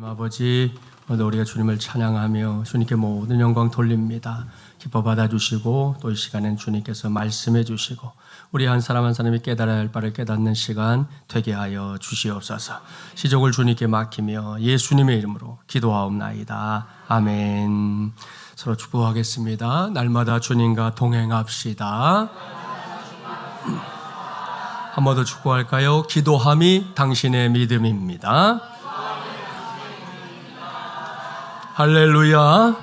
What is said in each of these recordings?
아버지, 오늘 우리가 주님을 찬양하며 주님께 모든 영광 돌립니다. 기뻐 받아주시고 또 이 시간엔 주님께서 말씀해 주시고 우리 한 사람 한 사람이 깨달아야 할 바를 깨닫는 시간 되게 하여 주시옵소서. 시족을 주님께 맡기며 예수님의 이름으로 기도하옵나이다. 아멘. 서로 축복하겠습니다. 날마다 주님과 동행합시다. 한 번 더 축복할까요? 기도함이 당신의 믿음입니다. 할렐루야.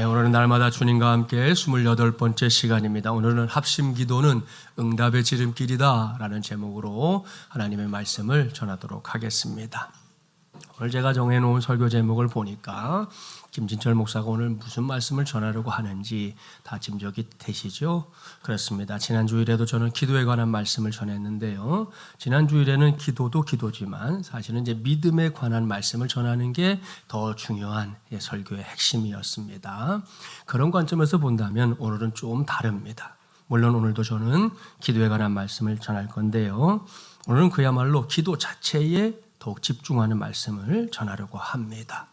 오늘은 날마다 주님과 함께 28번째 시간입니다. 오늘은 합심 기도는 응답의 지름길이다 라는 제목으로 하나님의 말씀을 전하도록 하겠습니다. 오늘 제가 정해놓은 설교 제목을 보니까 김진철 목사가 오늘 무슨 말씀을 전하려고 하는지 다 짐작이 되시죠? 그렇습니다. 지난 주일에도 저는 기도에 관한 말씀을 전했는데요. 지난 주일에는 기도도 기도지만 사실은 이제 믿음에 관한 말씀을 전하는 게 더 중요한 설교의 핵심이었습니다. 그런 관점에서 본다면 오늘은 좀 다릅니다. 물론 오늘도 저는 기도에 관한 말씀을 전할 건데요. 오늘은 그야말로 기도 자체에 더욱 집중하는 말씀을 전하려고 합니다.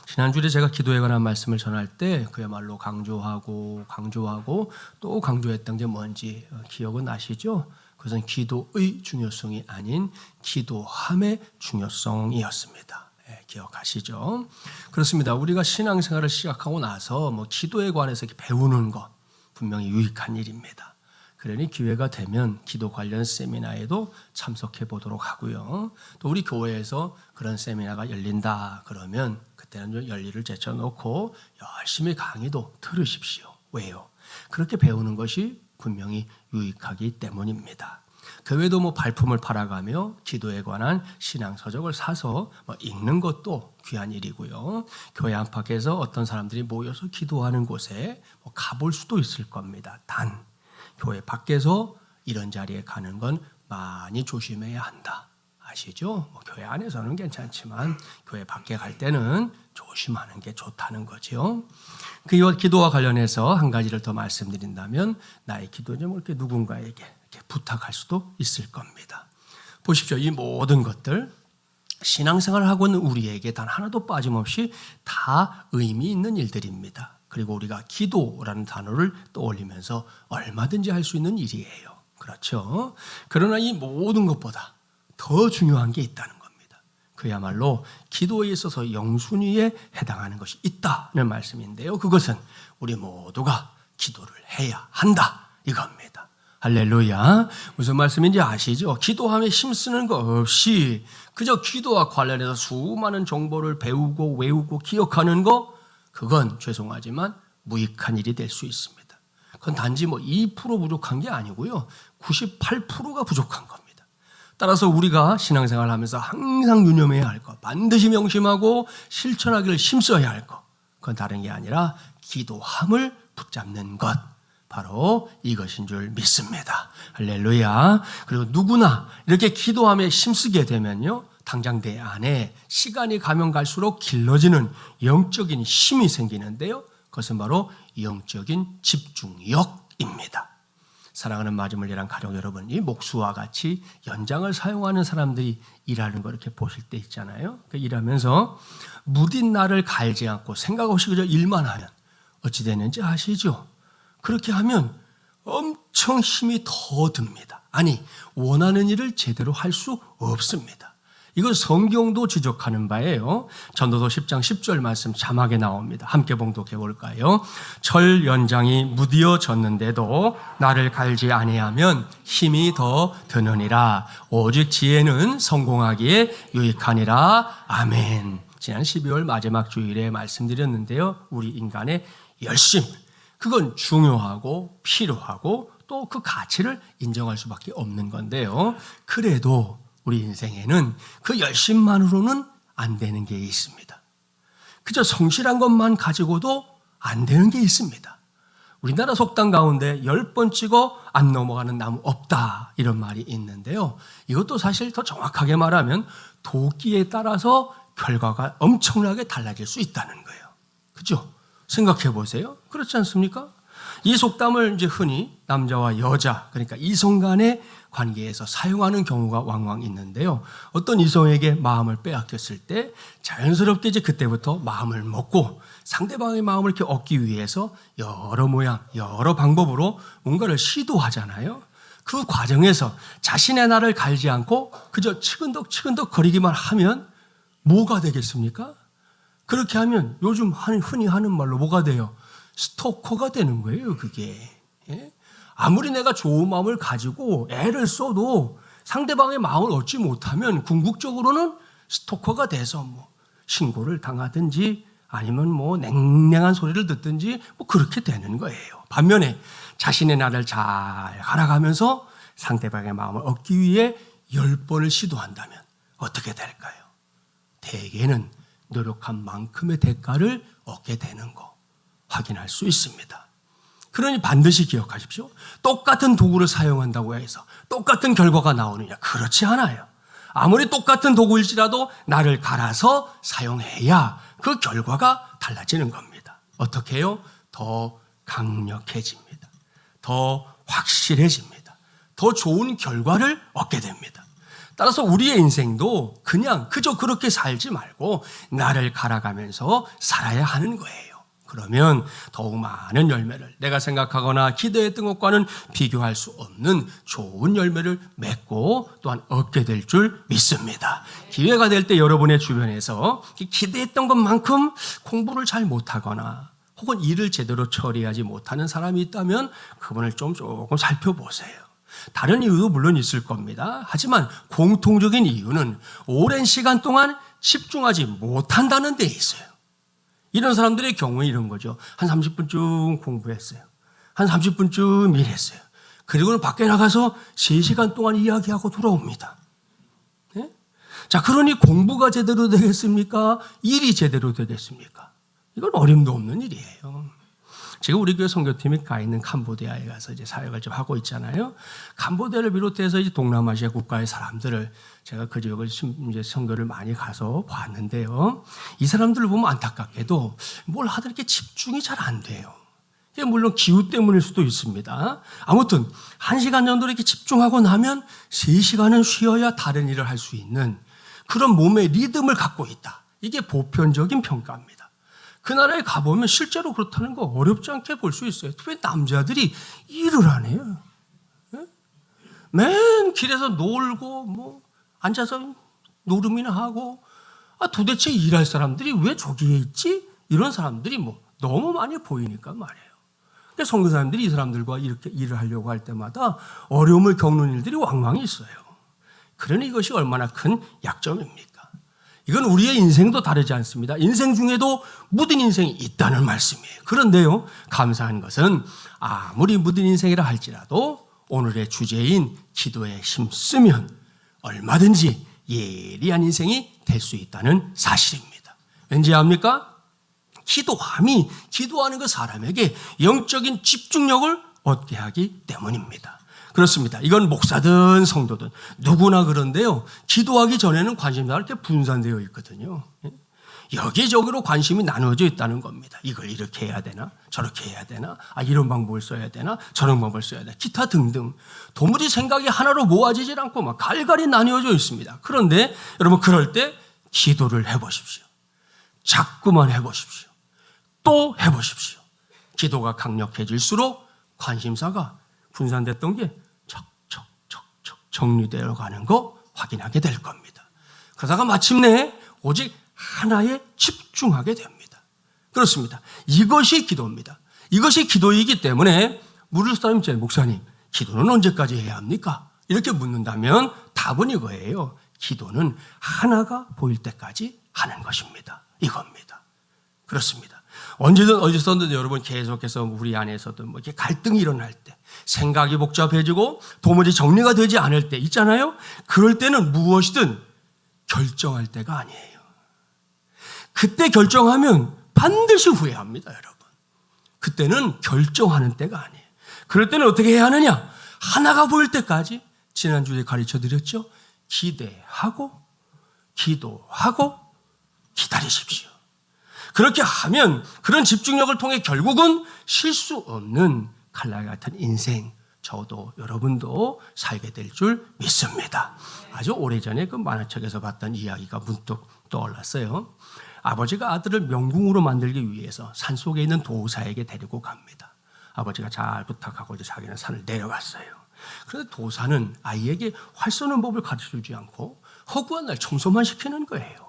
지난주에 제가 기도에 관한 말씀을 전할 때 그야말로 강조하고 또 강조했던 게 뭔지 기억은 나시죠? 그것은 기도의 중요성이 아닌 기도함의 중요성이었습니다. 기억하시죠? 그렇습니다. 우리가 신앙생활을 시작하고 나서 기도에 관해서 배우는 것 분명히 유익한 일입니다. 그러니 기회가 되면 기도 관련 세미나에도 참석해 보도록 하고요. 또 우리 교회에서 그런 세미나가 열린다 그러면 그때는 열리를 제쳐놓고 열심히 강의도 들으십시오. 왜요? 그렇게 배우는 것이 분명히 유익하기 때문입니다. 그 외에도 발품을 팔아가며 기도에 관한 신앙서적을 사서 읽는 것도 귀한 일이고요. 교회 안팎에서 어떤 사람들이 모여서 기도하는 곳에 가볼 수도 있을 겁니다. 단 교회 밖에서 이런 자리에 가는 건 많이 조심해야 한다. 아시죠? 교회 안에서는 괜찮지만 교회 밖에 갈 때는 조심하는 게 좋다는 거죠. 그 기도와 관련해서 한 가지를 더 말씀드린다면 나의 기도 좀 이렇게 누군가에게 이렇게 부탁할 수도 있을 겁니다. 보십시오. 이 모든 것들 신앙생활을 하고 있는 우리에게 단 하나도 빠짐없이 다 의미 있는 일들입니다. 그리고 우리가 기도라는 단어를 떠올리면서 얼마든지 할 수 있는 일이에요. 그렇죠? 그러나 이 모든 것보다 더 중요한 게 있다는 겁니다. 그야말로 기도에 있어서 영순위에 해당하는 것이 있다는 말씀인데요. 그것은 우리 모두가 기도를 해야 한다 이겁니다. 할렐루야. 무슨 말씀인지 아시죠? 기도함에 힘쓰는 거 없이 그저 기도와 관련해서 수많은 정보를 배우고 외우고 기억하는 거 그건 죄송하지만 무익한 일이 될 수 있습니다. 그건 단지 2% 부족한 게 아니고요. 98%가 부족한 겁니다. 따라서 우리가 신앙생활을 하면서 항상 유념해야 할 것, 반드시 명심하고 실천하기를 힘써야 할 것, 그건 다른 게 아니라 기도함을 붙잡는 것, 바로 이것인 줄 믿습니다. 할렐루야. 그리고 누구나 이렇게 기도함에 힘쓰게 되면요, 당장 내 안에 시간이 가면 갈수록 길러지는 영적인 힘이 생기는데요. 그것은 바로 영적인 집중력입니다. 사랑하는 마지막이란 가족 여러분, 이 목수와 같이 연장을 사용하는 사람들이 일하는 거 이렇게 보실 때 있잖아요. 일하면서 무딘 날을 갈지 않고 생각 없이 그저 일만 하면 어찌 되는지 아시죠? 그렇게 하면 엄청 힘이 더 듭니다. 아니, 원하는 일을 제대로 할 수 없습니다. 이건 성경도 지적하는 바예요. 전도서 10장 10절 말씀 자막에 나옵니다. 함께 봉독해 볼까요? 철 연장이 무디어졌는데도 나를 갈지 아니하면 힘이 더 드느니라. 오직 지혜는 성공하기에 유익하니라. 아멘. 지난 12월 마지막 주일에 말씀드렸는데요. 우리 인간의 열심, 그건 중요하고 필요하고 또 그 가치를 인정할 수밖에 없는 건데요. 그래도 우리 인생에는 그 열심만으로는 안 되는 게 있습니다. 그저 성실한 것만 가지고도 안 되는 게 있습니다. 우리나라 속담 가운데 10번 찍어 안 넘어가는 나무 없다 이런 말이 있는데요. 이것도 사실 더 정확하게 말하면 도끼에 따라서 결과가 엄청나게 달라질 수 있다는 거예요. 그렇죠? 생각해 보세요. 그렇지 않습니까? 이 속담을 이제 흔히 남자와 여자, 그러니까 이성 간의 관계에서 사용하는 경우가 왕왕 있는데요. 어떤 이성에게 마음을 빼앗겼을 때 자연스럽게 이제 그때부터 마음을 먹고 상대방의 마음을 이렇게 얻기 위해서 여러 모양, 여러 방법으로 뭔가를 시도하잖아요. 그 과정에서 자신의 날을 갈지 않고 그저 치근덕치근덕 거리기만 하면 뭐가 되겠습니까? 그렇게 하면 요즘 흔히 하는 말로 뭐가 돼요? 스토커가 되는 거예요, 그게. 예? 아무리 내가 좋은 마음을 가지고 애를 써도 상대방의 마음을 얻지 못하면 궁극적으로는 스토커가 돼서 뭐 신고를 당하든지 아니면 뭐 냉랭한 소리를 듣든지 뭐 그렇게 되는 거예요. 반면에 자신의 날을 잘 알아가면서 상대방의 마음을 얻기 위해 10번을 시도한다면 어떻게 될까요? 대개는 노력한 만큼의 대가를 얻게 되는 거 확인할 수 있습니다. 그러니 반드시 기억하십시오. 똑같은 도구를 사용한다고 해서 똑같은 결과가 나오느냐? 그렇지 않아요. 아무리 똑같은 도구일지라도 나를 갈아서 사용해야 그 결과가 달라지는 겁니다. 어떻게 해요? 더 강력해집니다. 더 확실해집니다. 더 좋은 결과를 얻게 됩니다. 따라서 우리의 인생도 그냥 그저 그렇게 살지 말고 나를 갈아가면서 살아야 하는 거예요. 그러면 더욱 많은 열매를 내가 생각하거나 기대했던 것과는 비교할 수 없는 좋은 열매를 맺고 또한 얻게 될 줄 믿습니다. 기회가 될 때 여러분의 주변에서 기대했던 것만큼 공부를 잘 못하거나 혹은 일을 제대로 처리하지 못하는 사람이 있다면 그분을 조금 살펴보세요. 다른 이유도 물론 있을 겁니다. 하지만 공통적인 이유는 오랜 시간 동안 집중하지 못한다는 데 있어요. 이런 사람들의 경우에 이런 거죠. 한 30분쯤 공부했어요. 한 30분쯤 일했어요. 그리고는 밖에 나가서 3시간 동안 이야기하고 돌아옵니다. 네? 자, 그러니 공부가 제대로 되겠습니까? 일이 제대로 되겠습니까? 이건 어림도 없는 일이에요. 지금 우리 교회 선교팀이 가 있는 캄보디아에 가서 이제 사역을 좀 하고 있잖아요. 캄보디아를 비롯해서 이제 동남아시아 국가의 사람들을 제가 그 지역을 이제 선교를 많이 가서 봤는데요. 이 사람들을 보면 안타깝게도 뭘 하든 이렇게 집중이 잘 안 돼요. 이게 물론 기후 때문일 수도 있습니다. 아무튼 1시간 정도 이렇게 집중하고 나면 3시간은 쉬어야 다른 일을 할 수 있는 그런 몸의 리듬을 갖고 있다. 이게 보편적인 평가입니다. 그 나라에 가보면 실제로 그렇다는 거 어렵지 않게 볼 수 있어요. 특히 남자들이 일을 안 해요. 맨 길에서 놀고 뭐 앉아서 노름이나 하고 도대체 일할 사람들이 왜 저기에 있지? 이런 사람들이 뭐 너무 많이 보이니까 말이에요. 그러니까 선교사님들이 이 사람들과 이렇게 일을 하려고 할 때마다 어려움을 겪는 일들이 왕왕 있어요. 그러니 이것이 얼마나 큰 약점입니까? 이건 우리의 인생도 다르지 않습니다. 인생 중에도 무딘 인생이 있다는 말씀이에요. 그런데요, 감사한 것은 아무리 무딘 인생이라 할지라도 오늘의 주제인 기도에 힘쓰면 얼마든지 예리한 인생이 될 수 있다는 사실입니다. 왠지 압니까? 기도하는 그 사람에게 영적인 집중력을 얻게 하기 때문입니다. 그렇습니다. 이건 목사든 성도든 누구나 그런데요. 기도하기 전에는 관심사가 이렇게 분산되어 있거든요. 여기저기로 관심이 나누어져 있다는 겁니다. 이걸 이렇게 해야 되나? 저렇게 해야 되나? 이런 방법을 써야 되나? 저런 방법을 써야 되나? 기타 등등. 도무지 생각이 하나로 모아지질 않고 막 갈갈이 나뉘어져 있습니다. 그런데 여러분 그럴 때 기도를 해보십시오. 자꾸만 해보십시오. 또 해보십시오. 기도가 강력해질수록 관심사가 분산됐던 게 척척척척 정리되어 가는 거 확인하게 될 겁니다. 그러다가 마침내 오직 하나에 집중하게 됩니다. 그렇습니다. 이것이 기도입니다. 이것이 기도이기 때문에 물을 사람이 목사님, 기도는 언제까지 해야 합니까? 이렇게 묻는다면 답은 이거예요. 기도는 하나가 보일 때까지 하는 것입니다. 이겁니다. 그렇습니다. 언제든 어디서든 여러분 계속해서 우리 안에서도 뭐 이렇게 갈등이 일어날 때, 생각이 복잡해지고 도무지 정리가 되지 않을 때 있잖아요. 그럴 때는 무엇이든 결정할 때가 아니에요. 그때 결정하면 반드시 후회합니다, 여러분. 그때는 결정하는 때가 아니에요. 그럴 때는 어떻게 해야 하느냐? 하나가 보일 때까지 지난주에 가르쳐드렸죠. 기대하고 기도하고 기다리십시오. 그렇게 하면 그런 집중력을 통해 결국은 쉴 수 없는 칼날 같은 인생, 저도 여러분도 살게 될 줄 믿습니다. 아주 오래전에 그 만화책에서 봤던 이야기가 문득 떠올랐어요. 아버지가 아들을 명궁으로 만들기 위해서 산속에 있는 도사에게 데리고 갑니다. 아버지가 잘 부탁하고 이제 자기는 산을 내려갔어요. 그런데 도사는 아이에게 활 쏘는 법을 가르쳐주지 않고 허구한 날 청소만 시키는 거예요.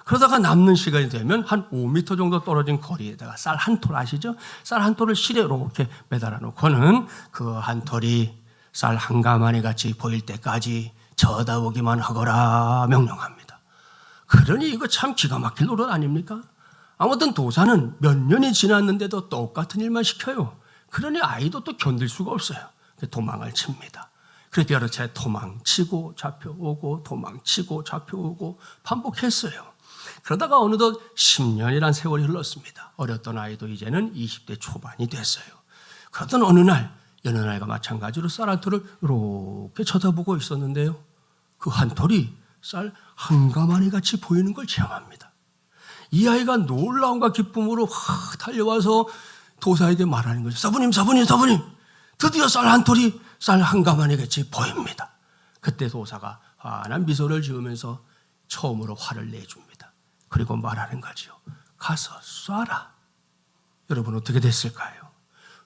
그러다가 남는 시간이 되면 한 5m 정도 떨어진 거리에다가 쌀 한 톨 아시죠? 쌀 한 톨을 실에 이렇게 매달아 놓고는 그 한 톨이 쌀 한 가마니 같이 보일 때까지 쳐다보기만 하거라 명령합니다. 그러니 이거 참 기가 막힐 노릇 아닙니까? 아무튼 도사는 몇 년이 지났는데도 똑같은 일만 시켜요. 그러니 아이도 또 견딜 수가 없어요. 도망을 칩니다. 그래서 여러 차례 도망치고 잡혀오고 도망치고 잡혀오고 반복했어요. 그러다가 어느덧 10년이란 세월이 흘렀습니다. 어렸던 아이도 이제는 20대 초반이 됐어요. 그러던 어느 날 여느 날과 마찬가지로 쌀 한 톨을 이렇게 쳐다보고 있었는데요. 그 한 톨이 쌀 한 가마니 같이 보이는 걸 체험합니다. 이 아이가 놀라움과 기쁨으로 확 달려와서 도사에게 말하는 거죠. 사부님, 드디어 쌀 한 톨이 쌀 한 가마니 같이 보입니다. 그때 도사가 환한 미소를 지으면서 처음으로 화를 내줍니다. 그리고 말하는 거죠. 가서 쏴라. 여러분 어떻게 됐을까요?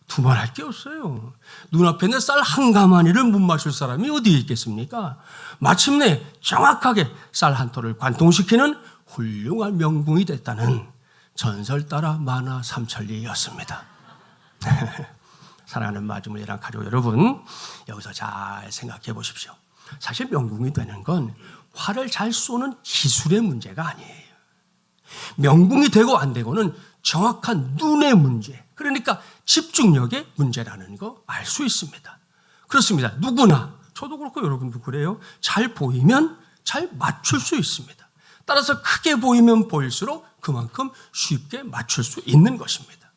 두말할 게 없어요. 눈앞에 있는 쌀 한 가마니를 못 맞출 사람이 어디에 있겠습니까? 마침내 정확하게 쌀 한 톨을 관통시키는 훌륭한 명궁이 됐다는 전설 따라 만화 삼천리였습니다. 사랑하는 마주물이랑 가족 여러분, 여기서 잘 생각해 보십시오. 사실 명궁이 되는 건 활을 잘 쏘는 기술의 문제가 아니에요. 명궁이 되고 안 되고는 정확한 눈의 문제, 그러니까 집중력의 문제라는 거 알 수 있습니다. 그렇습니다. 누구나, 저도 그렇고 여러분도 그래요. 잘 보이면 잘 맞출 수 있습니다. 따라서 크게 보이면 보일수록 그만큼 쉽게 맞출 수 있는 것입니다.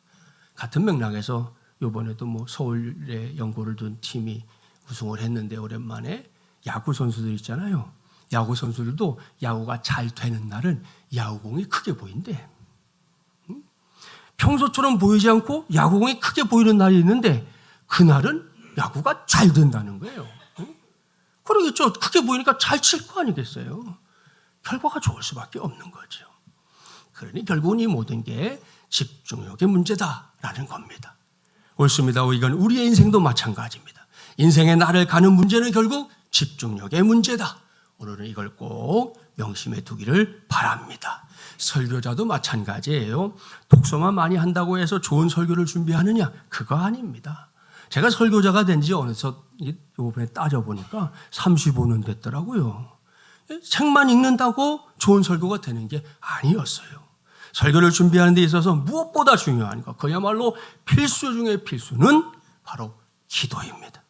같은 맥락에서 이번에도 서울에 연고를 둔 팀이 우승을 했는데 오랜만에 야구 선수들 있잖아요. 야구 선수들도 야구가 잘 되는 날은 야구공이 크게 보인대. 평소처럼 보이지 않고 야구공이 크게 보이는 날이 있는데 그날은 야구가 잘 된다는 거예요. 그러겠죠. 크게 보이니까 잘 칠 거 아니겠어요. 결과가 좋을 수밖에 없는 거죠. 그러니 결국은 이 모든 게 집중력의 문제다라는 겁니다. 옳습니다. 이건 우리의 인생도 마찬가지입니다. 인생의 나를 가는 문제는 결국 집중력의 문제다. 오늘은 이걸 꼭 명심해 두기를 바랍니다. 설교자도 마찬가지예요. 독서만 많이 한다고 해서 좋은 설교를 준비하느냐? 그거 아닙니다. 제가 설교자가 된 지 어느덧 이번에 따져보니까 35년 됐더라고요. 책만 읽는다고 좋은 설교가 되는 게 아니었어요. 설교를 준비하는 데 있어서 무엇보다 중요한 것, 그야말로 필수 중의 필수는 바로 기도입니다.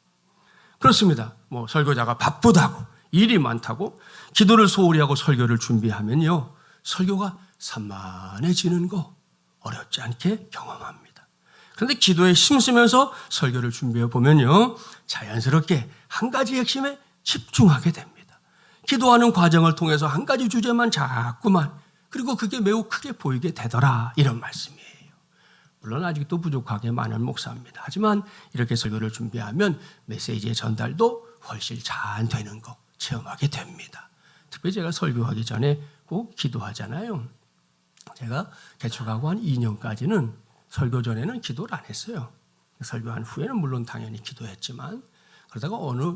그렇습니다. 설교자가 바쁘다고, 일이 많다고, 기도를 소홀히 하고 설교를 준비하면요, 설교가 산만해지는 거 어렵지 않게 경험합니다. 그런데 기도에 힘쓰면서 설교를 준비해 보면요, 자연스럽게 한 가지 핵심에 집중하게 됩니다. 기도하는 과정을 통해서 한 가지 주제만 자꾸만, 그리고 그게 매우 크게 보이게 되더라, 이런 말씀이에요. 물론 아직도 부족하게 많은 목사입니다. 하지만 이렇게 설교를 준비하면 메시지의 전달도 훨씬 잘 되는 거 체험하게 됩니다. 특별히 제가 설교하기 전에 꼭 기도하잖아요. 제가 개척하고 한 2년까지는 설교 전에는 기도를 안 했어요. 설교한 후에는 물론 당연히 기도했지만, 그러다가 어느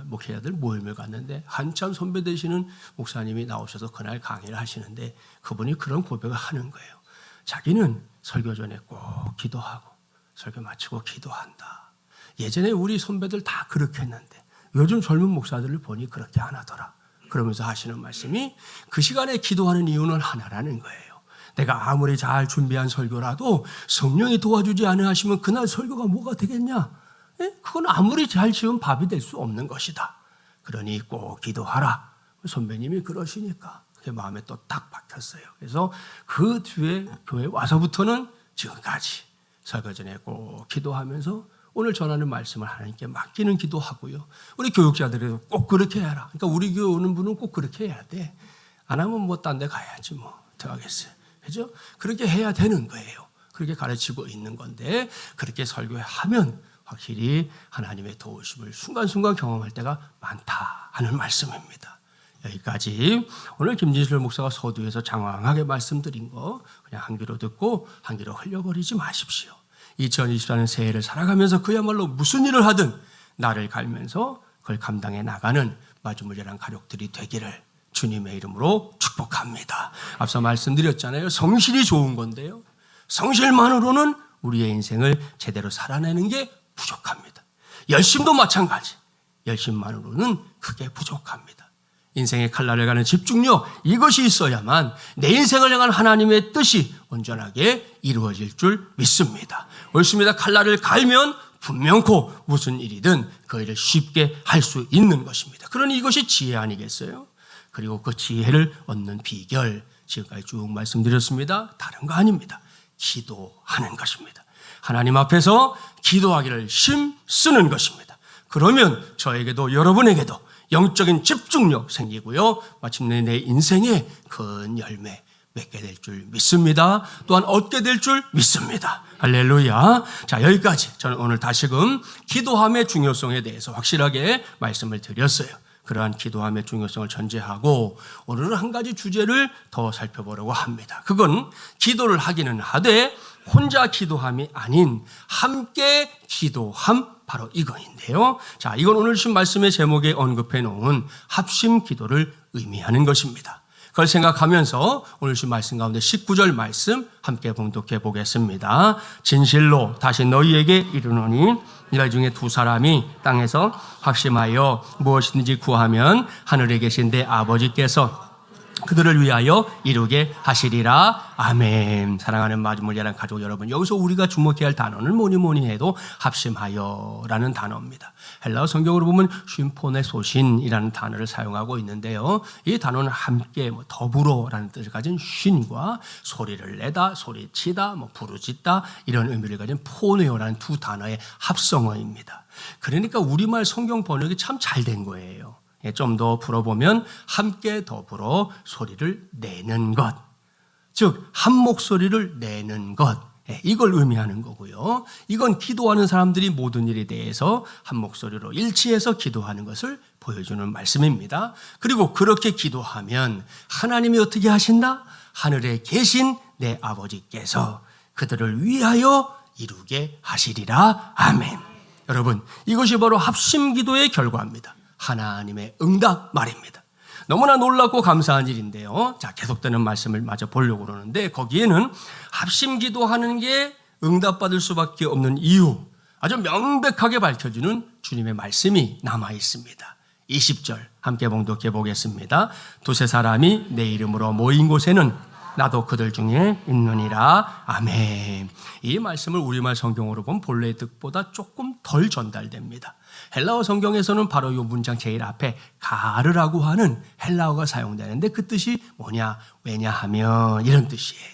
목회자들 모임을 갔는데 한참 선배 되시는 목사님이 나오셔서 그날 강의를 하시는데 그분이 그런 고백을 하는 거예요. 자기는 설교 전에 꼭 기도하고 설교 마치고 기도한다. 예전에 우리 선배들 다 그렇게 했는데 요즘 젊은 목사들을 보니 그렇게 안 하더라. 그러면서 하시는 말씀이 그 시간에 기도하는 이유는 하나라는 거예요. 내가 아무리 잘 준비한 설교라도 성령이 도와주지 않으 하시면 그날 설교가 뭐가 되겠냐? 그건 아무리 잘 지은 밥이 될 수 없는 것이다. 그러니 꼭 기도하라. 선배님이 그러시니까 그게 마음에 또 딱 박혔어요. 그래서 그 뒤에 교회 와서부터는 지금까지 설교 전에 꼭 기도하면서 오늘 전하는 말씀을 하나님께 맡기는 기도하고요. 우리 교육자들도 꼭 그렇게 해라. 그러니까 우리 교회 오는 분은 꼭 그렇게 해야 돼. 안 하면 딴 데 가야지 어떡하겠어요. 그죠? 그렇게 해야 되는 거예요. 그렇게 가르치고 있는 건데 그렇게 설교하면 확실히 하나님의 도우심을 순간순간 경험할 때가 많다 하는 말씀입니다. 여기까지 오늘 김진실 목사가 서두에서 장황하게 말씀드린 거 그냥 한 귀로 듣고 한 귀로 흘려버리지 마십시오. 2024년 새해를 살아가면서 그야말로 무슨 일을 하든 나를 갈면서 그걸 감당해 나가는 마주무절한 가족들이 되기를 주님의 이름으로 축복합니다. 앞서 말씀드렸잖아요. 성실이 좋은 건데요. 성실만으로는 우리의 인생을 제대로 살아내는 게 부족합니다. 열심도 마찬가지. 열심만으로는 그게 부족합니다. 인생의 칼날을 가는 집중력, 이것이 있어야만 내 인생을 향한 하나님의 뜻이 온전하게 이루어질 줄 믿습니다. 옳습니다. 칼날을 갈면 분명코 무슨 일이든 그 일을 쉽게 할 수 있는 것입니다. 그러니 이것이 지혜 아니겠어요? 그리고 그 지혜를 얻는 비결, 지금까지 쭉 말씀드렸습니다. 다른 거 아닙니다. 기도하는 것입니다. 하나님 앞에서 기도하기를 힘쓰는 것입니다. 그러면 저에게도 여러분에게도 영적인 집중력 생기고요. 마침내 내 인생에 큰 열매 맺게 될 줄 믿습니다. 또한 얻게 될 줄 믿습니다. 할렐루야. 자, 여기까지 저는 오늘 다시금 기도함의 중요성에 대해서 확실하게 말씀을 드렸어요. 그러한 기도함의 중요성을 전제하고 오늘은 한 가지 주제를 더 살펴보려고 합니다. 그건 기도를 하기는 하되 혼자 기도함이 아닌 함께 기도함, 바로 이거인데요. 자, 이건 오늘 주신 말씀의 제목에 언급해 놓은 합심 기도를 의미하는 것입니다. 그걸 생각하면서 오늘 주신 말씀 가운데 19절 말씀 함께 봉독해 보겠습니다. 진실로 다시 너희에게 이르노니 이날 중에 두 사람이 땅에서 합심하여 무엇이든지 구하면 하늘에 계신 내 아버지께서 그들을 위하여 이루게 하시리라. 아멘. 사랑하는 마주무리한 가족 여러분, 여기서 우리가 주목해야 할 단어는 뭐니 해도 합심하여라는 단어입니다. 헬라어 성경으로 보면 쉼포네소신이라는 단어를 사용하고 있는데요. 이 단어는 함께, 더불어라는 뜻을 가진 쉰과 소리를 내다, 소리치다, 부르짖다 이런 의미를 가진 포네오라는 두 단어의 합성어입니다. 그러니까 우리말 성경 번역이 참 잘 된 거예요. 좀 더 풀어보면 함께 더불어 소리를 내는 것, 즉 한 목소리를 내는 것, 이걸 의미하는 거고요. 이건 기도하는 사람들이 모든 일에 대해서 한 목소리로 일치해서 기도하는 것을 보여주는 말씀입니다. 그리고 그렇게 기도하면 하나님이 어떻게 하신다? 하늘에 계신 내 아버지께서 그들을 위하여 이루게 하시리라. 아멘. 여러분, 이것이 바로 합심기도의 결과입니다. 하나님의 응답 말입니다. 너무나 놀랍고 감사한 일인데요. 자, 계속되는 말씀을 마저 보려고 그러는데 거기에는 합심기도하는 게 응답받을 수밖에 없는 이유, 아주 명백하게 밝혀주는 주님의 말씀이 남아 있습니다. 20절 함께 봉독해 보겠습니다. 두세 사람이 내 이름으로 모인 곳에는 나도 그들 중에 있느니라. 아멘. 이 말씀을 우리말 성경으로 보면 본래의 뜻보다 조금 덜 전달됩니다. 헬라어 성경에서는 바로 이 문장 제일 앞에 가르라고 하는 헬라어가 사용되는데 그 뜻이 뭐냐? 왜냐하면 이런 뜻이에요.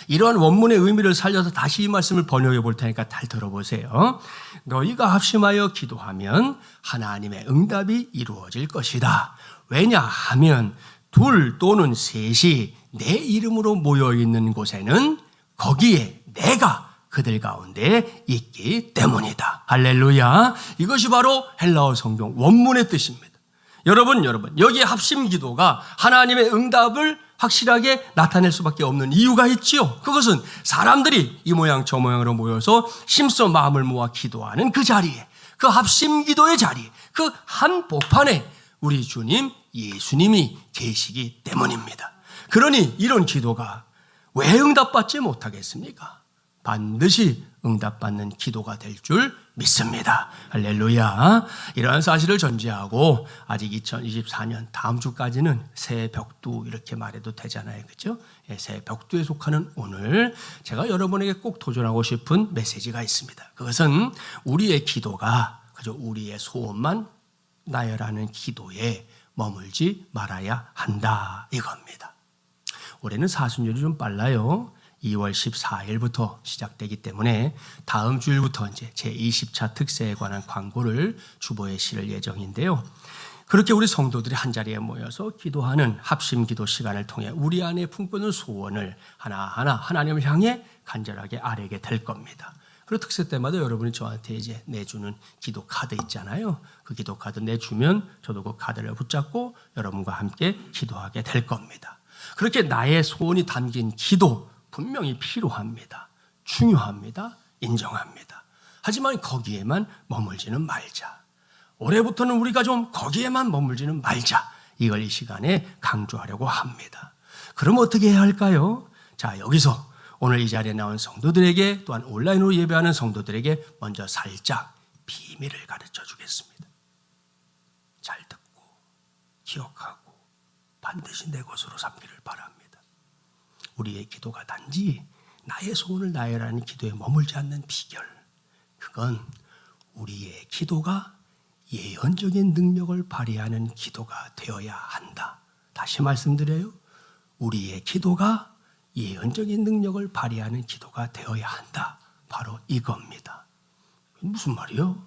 이러한 원문의 의미를 살려서 다시 이 말씀을 번역해 볼 테니까 잘 들어보세요. 너희가 합심하여 기도하면 하나님의 응답이 이루어질 것이다. 왜냐하면 둘 또는 셋이 내 이름으로 모여있는 곳에는 거기에 내가 그들 가운데 있기 때문이다. 할렐루야. 이것이 바로 헬라어 성경 원문의 뜻입니다. 여러분, 여기에 합심기도가 하나님의 응답을 확실하게 나타낼 수밖에 없는 이유가 있지요. 그것은 사람들이 이 모양 저 모양으로 모여서 힘써 마음을 모아 기도하는 그 자리에, 그 합심기도의 자리에, 그 한복판에 우리 주님 예수님이 계시기 때문입니다. 그러니 이런 기도가 왜 응답받지 못하겠습니까? 반드시 응답받는 기도가 될 줄 믿습니다. 할렐루야. 이러한 사실을 전제하고 아직 2024년 다음 주까지는 새 벽두 이렇게 말해도 되잖아요. 그렇죠? 새 벽두에 속하는 오늘 제가 여러분에게 꼭 도전하고 싶은 메시지가 있습니다. 그것은 우리의 기도가 그저 우리의 소원만 나열하는 기도에 머물지 말아야 한다 이겁니다. 올해는 사순율이 좀 빨라요. 2월 14일부터 시작되기 때문에 다음 주일부터 이제 제20차 특세에 관한 광고를 주보에 실을 예정인데요. 그렇게 우리 성도들이 한자리에 모여서 기도하는 합심기도 시간을 통해 우리 안에 품고는 소원을 하나하나 하나님을 향해 간절하게 아뢰게 될 겁니다. 그리고 특세 때마다 여러분이 저한테 이제 내주는 기도 카드 있잖아요. 그 기도 카드 내주면 저도 그 카드를 붙잡고 여러분과 함께 기도하게 될 겁니다. 그렇게 나의 소원이 담긴 기도 분명히 필요합니다. 중요합니다. 인정합니다. 하지만 거기에만 머물지는 말자. 올해부터는 우리가 좀 거기에만 머물지는 말자. 이걸 이 시간에 강조하려고 합니다. 그럼 어떻게 해야 할까요? 자, 여기서 오늘 이 자리에 나온 성도들에게 또한 온라인으로 예배하는 성도들에게 먼저 살짝 비밀을 가르쳐 주겠습니다. 잘 듣고 기억하고 반드시 내 것으로 삼기를 바랍니다. 우리의 기도가 단지 나의 소원을 나열하는 기도에 머물지 않는 비결, 그건 우리의 기도가 예언적인 능력을 발휘하는 기도가 되어야 한다. 다시 말씀드려요. 우리의 기도가 예언적인 능력을 발휘하는 기도가 되어야 한다. 바로 이겁니다. 무슨 말이요?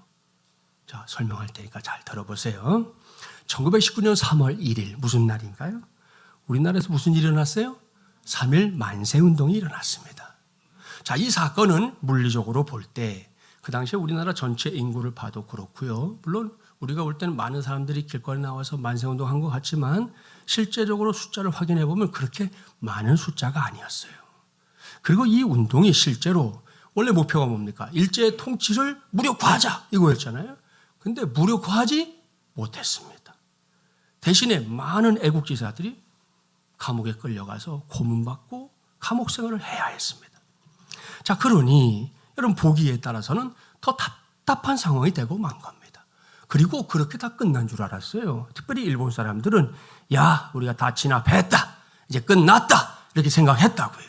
자, 설명할 테니까 잘 들어보세요. 1919년 3월 1일 무슨 날인가요? 우리나라에서 무슨 일이 일어났어요? 3.1 만세운동이 일어났습니다. 자, 이 사건은 물리적으로 볼 때 그 당시에 우리나라 전체 인구를 봐도 그렇고요. 물론 우리가 볼 때는 많은 사람들이 길거리 나와서 만세운동한 것 같지만 실제적으로 숫자를 확인해 보면 그렇게 많은 숫자가 아니었어요. 그리고 이 운동이 실제로 원래 목표가 뭡니까? 일제의 통치를 무력화하자 이거였잖아요. 근데 무력화하지 못했습니다. 대신에 많은 애국지사들이 감옥에 끌려가서 고문받고 감옥 생활을 해야 했습니다. 자, 그러니 여러분 보기에 따라서는 더 답답한 상황이 되고 만 겁니다. 그리고 그렇게 다 끝난 줄 알았어요. 특별히 일본 사람들은 야, 우리가 다 진압했다. 이제 끝났다. 이렇게 생각했다고요.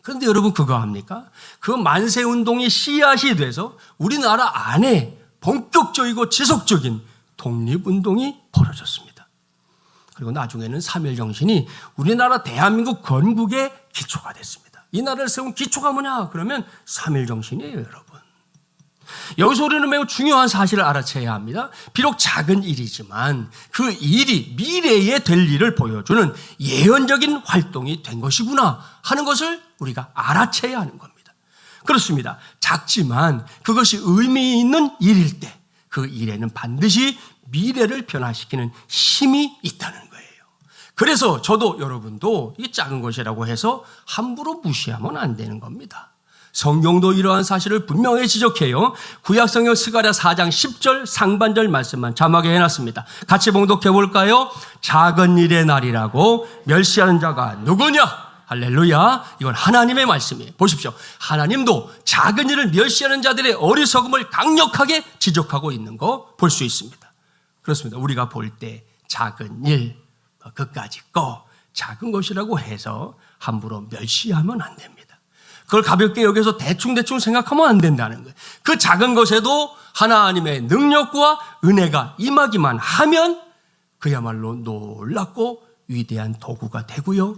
그런데 여러분 그거 합니까? 그 만세운동이 씨앗이 돼서 우리나라 안에 본격적이고 지속적인 독립운동이 벌어졌습니다. 그리고 나중에는 3.1 정신이 우리나라 대한민국 건국의 기초가 됐습니다. 이 나라를 세운 기초가 뭐냐? 그러면 3.1 정신이에요, 여러분. 여기서 우리는 매우 중요한 사실을 알아채야 합니다. 비록 작은 일이지만 그 일이 미래에 될 일을 보여주는 예언적인 활동이 된 것이구나 하는 것을 우리가 알아채야 하는 겁니다. 그렇습니다. 작지만 그것이 의미 있는 일일 때 그 일에는 반드시 미래를 변화시키는 힘이 있다는 거예요. 그래서 저도 여러분도 이 작은 것이라고 해서 함부로 무시하면 안 되는 겁니다. 성경도 이러한 사실을 분명히 지적해요. 구약성경 스가랴 4장 10절 상반절 말씀만 자막에 해놨습니다. 같이 봉독해 볼까요? 작은 일의 날이라고 멸시하는 자가 누구냐? 할렐루야. 이건 하나님의 말씀이에요. 보십시오. 하나님도 작은 일을 멸시하는 자들의 어리석음을 강력하게 지적하고 있는 거 볼 수 있습니다. 그렇습니다. 우리가 볼 때 작은 일, 그까짓 거, 작은 것이라고 해서 함부로 멸시하면 안 됩니다. 그걸 가볍게 여기서 대충 생각하면 안 된다는 거예요. 그 작은 것에도 하나님의 능력과 은혜가 임하기만 하면 그야말로 놀랍고 위대한 도구가 되고요.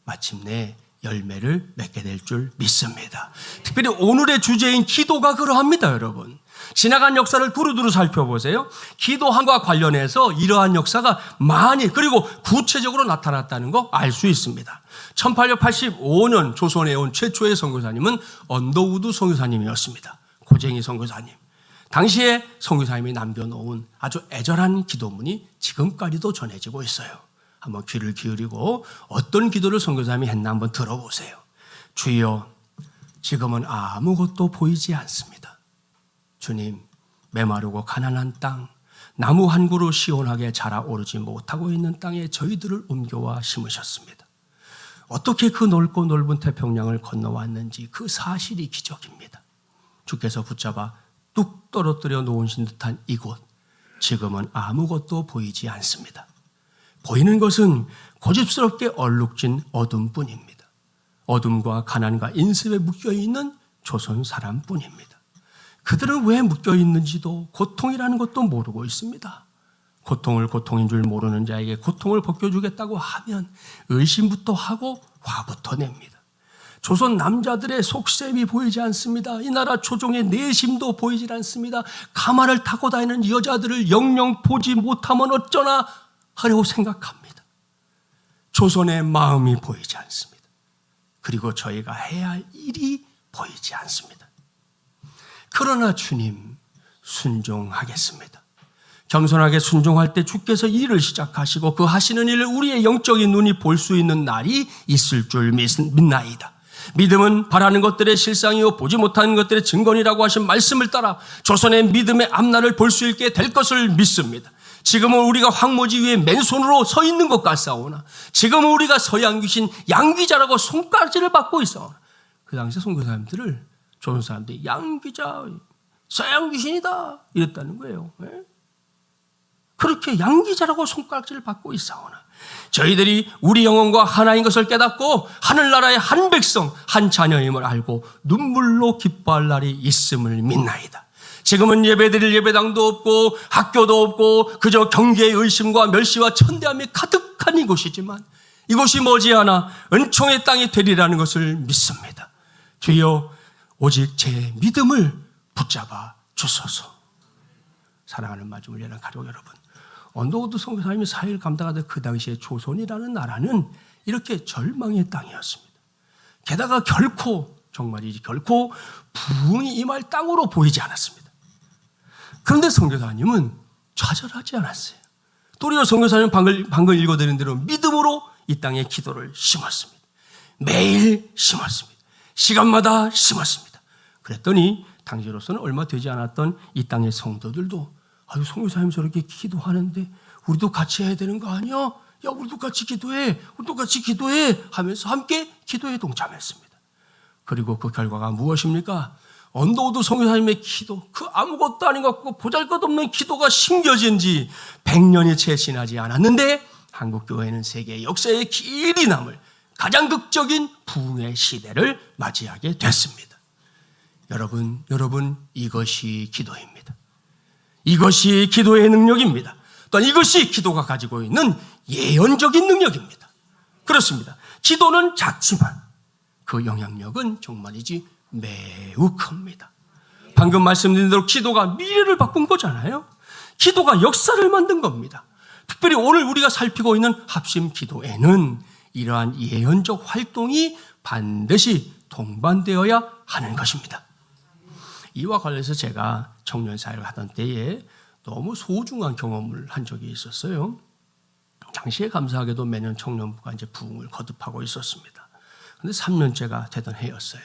마침내 열매를 맺게 될 줄 믿습니다. 특별히 오늘의 주제인 기도가 그러합니다, 여러분. 지나간 역사를 두루두루 살펴보세요. 기도함과 관련해서 이러한 역사가 많이 그리고 구체적으로 나타났다는 거 알 수 있습니다. 1885년 조선에 온 최초의 선교사님은 언더우드 선교사님이었습니다. 고쟁이 선교사님. 당시에 선교사님이 남겨놓은 아주 애절한 기도문이 지금까지도 전해지고 있어요. 한번 귀를 기울이고 어떤 기도를 선교사님이 했나 한번 들어보세요. 주여, 지금은 아무것도 보이지 않습니다. 주님, 메마르고 가난한 땅, 나무 한 그루 시원하게 자라오르지 못하고 있는 땅에 저희들을 옮겨와 심으셨습니다. 어떻게 그 넓고 넓은 태평양을 건너왔는지 그 사실이 기적입니다. 주께서 붙잡아 뚝 떨어뜨려 놓으신 듯한 이곳, 지금은 아무것도 보이지 않습니다. 보이는 것은 고집스럽게 얼룩진 어둠뿐입니다. 어둠과 가난과 인습에 묶여있는 조선 사람뿐입니다. 그들은 왜 묶여있는지도 고통이라는 것도 모르고 있습니다. 고통을 고통인 줄 모르는 자에게 고통을 벗겨주겠다고 하면 의심부터 하고 화부터 냅니다. 조선 남자들의 속셈이 보이지 않습니다. 이 나라 조정의 내심도 보이질 않습니다. 가마를 타고 다니는 여자들을 영영 보지 못하면 어쩌나 하려고 생각합니다. 조선의 마음이 보이지 않습니다. 그리고 저희가 해야 할 일이 보이지 않습니다. 그러나 주님, 순종하겠습니다. 겸손하게 순종할 때 주께서 일을 시작하시고 그 하시는 일을 우리의 영적인 눈이 볼 수 있는 날이 있을 줄 믿나이다. 믿음은 바라는 것들의 실상이요 보지 못하는 것들의 증거니라고 하신 말씀을 따라 조선의 믿음의 앞날을 볼 수 있게 될 것을 믿습니다. 지금은 우리가 황무지 위에 맨손으로 서 있는 것 같사오나 지금은 우리가 서양 귀신 양귀자라고 손가락질을 받고 있사오나 그 당시 선교사님들을 조선 사람들이 양귀자, 서양 귀신이다 이랬다는 거예요. 그렇게 양귀자라고 손가락질을 받고 있사오나 저희들이 우리 영혼과 하나인 것을 깨닫고 하늘나라의 한 백성, 한 자녀임을 알고 눈물로 기뻐할 날이 있음을 믿나이다. 지금은 예배드릴 예배당도 없고 학교도 없고 그저 경계의 의심과 멸시와 천대함이 가득한 이곳이지만 이곳이 머지않아 은총의 땅이 되리라는 것을 믿습니다. 주여 오직 제 믿음을 붙잡아 주소서. 사랑하는 마지막 예랑 가족 여러분, 언더우드 선교사님이 사역을 감당하던 그 당시에 조선이라는 나라는 이렇게 절망의 땅이었습니다. 게다가 결코 정말이지 결코 부흥이 임할 땅으로 보이지 않았습니다. 그런데 선교사님은 좌절하지 않았어요. 도리어 선교사님은 방금 읽어드린 대로 믿음으로 이 땅에 기도를 심었습니다. 매일 심었습니다. 시간마다 심었습니다. 그랬더니 당시로서는 얼마 되지 않았던 이 땅의 성도들도 아유, 선교사님 저렇게 기도하는데 우리도 같이 해야 되는 거 아니야? 야, 우리도 같이 기도해. 우리도 같이 기도해. 하면서 함께 기도에 동참했습니다. 그리고 그 결과가 무엇입니까? 언더우드 선교사님의 기도, 그 아무것도 아닌 것 같고 보잘것없는 기도가 심겨진 지 100년이 채 지나지 않았는데 한국교회는 세계 역사에 길이 남을 가장 극적인 부흥의 시대를 맞이하게 됐습니다. 여러분, 이것이 기도입니다. 이것이 기도의 능력입니다. 또한 이것이 기도가 가지고 있는 예언적인 능력입니다. 그렇습니다. 기도는 작지만 그 영향력은 정말이지 매우 큽니다. 방금 말씀드린 대로 기도가 미래를 바꾼 거잖아요. 기도가 역사를 만든 겁니다. 특별히 오늘 우리가 살피고 있는 합심 기도에는 이러한 예언적 활동이 반드시 동반되어야 하는 것입니다. 이와 관련해서 제가 청년 사역을 하던 때에 너무 소중한 경험을 한 적이 있었어요. 당시에 감사하게도 매년 청년부가 이제 부흥을 거듭하고 있었습니다. 그런데 3년째가 되던 해였어요.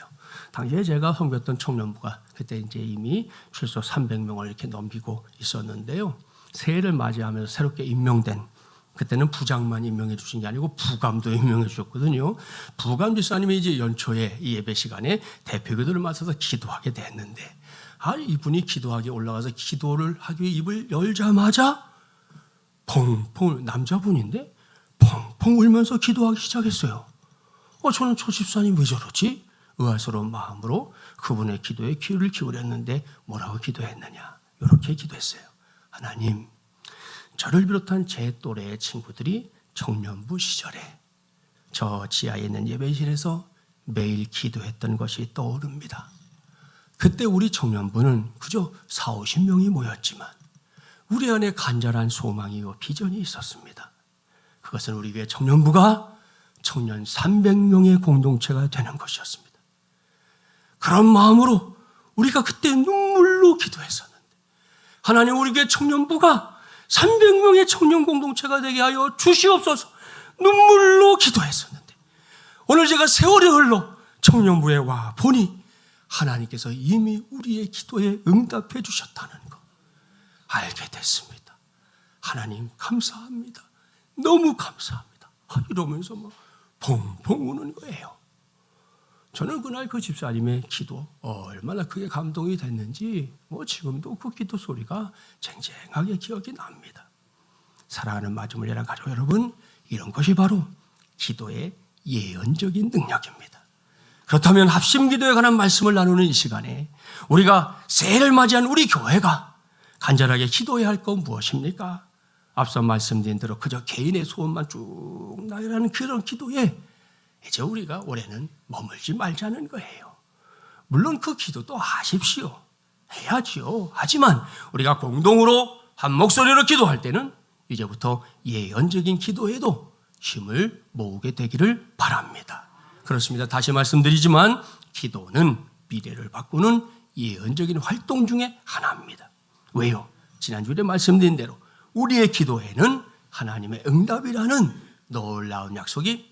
당시에 제가 섬겼던 청년부가 그때 이제 이미 출소 300명을 이렇게 넘기고 있었는데요. 새해를 맞이하면서 새롭게 임명된, 그때는 부장만 임명해 주신 게 아니고 부감도 임명해 주셨거든요. 부감 집사님이 이제 연초에 이 예배 시간에 대표기도를 맡아서 기도하게 됐는데, 이분이 기도하기 올라가서 기도를 하기 위해 입을 열자마자 펑펑, 남자분인데 펑펑 울면서 기도하기 시작했어요. 저는 저 집사님 왜 저러지? 의아스러운 마음으로 그분의 기도에 귀를 기울였는데 뭐라고 기도했느냐? 이렇게 기도했어요. 하나님, 저를 비롯한 제 또래의 친구들이 청년부 시절에 저 지하에 있는 예배실에서 매일 기도했던 것이 떠오릅니다. 그때 우리 청년부는 그저 40-50명이 모였지만 우리 안에 간절한 소망이요 비전이 있었습니다. 그것은 우리 교회 청년부가 청년 300명의 공동체가 되는 것이었습니다. 그런 마음으로 우리가 그때 눈물로 기도했었는데 하나님, 우리 교회 청년부가 300명의 청년 공동체가 되게 하여 주시옵소서 눈물로 기도했었는데 오늘 제가 세월이 흘러 청년부에 와 보니 하나님께서 이미 우리의 기도에 응답해 주셨다는 거 알게 됐습니다. 하나님 감사합니다. 너무 감사합니다. 이러면서 막 펑펑 우는 거예요. 저는 그날 그 집사님의 기도 얼마나 크게 감동이 됐는지 지금도 그 기도 소리가 쟁쟁하게 기억이 납니다. 사랑하는 마지막이란 가족 여러분, 이런 것이 바로 기도의 예언적인 능력입니다. 그렇다면 합심기도에 관한 말씀을 나누는 이 시간에 우리가 새해를 맞이한 우리 교회가 간절하게 기도해야 할 건 무엇입니까? 앞서 말씀드린 대로 그저 개인의 소원만 쭉 나열하는 그런 기도에 이제 우리가 올해는 머물지 말자는 거예요. 물론 그 기도도 하십시오. 해야지요. 하지만 우리가 공동으로 한 목소리로 기도할 때는 이제부터 예언적인 기도에도 힘을 모으게 되기를 바랍니다. 그렇습니다. 다시 말씀드리지만 기도는 미래를 바꾸는 예언적인 활동 중에 하나입니다. 왜요? 지난주에 말씀드린 대로 우리의 기도에는 하나님의 응답이라는 놀라운 약속이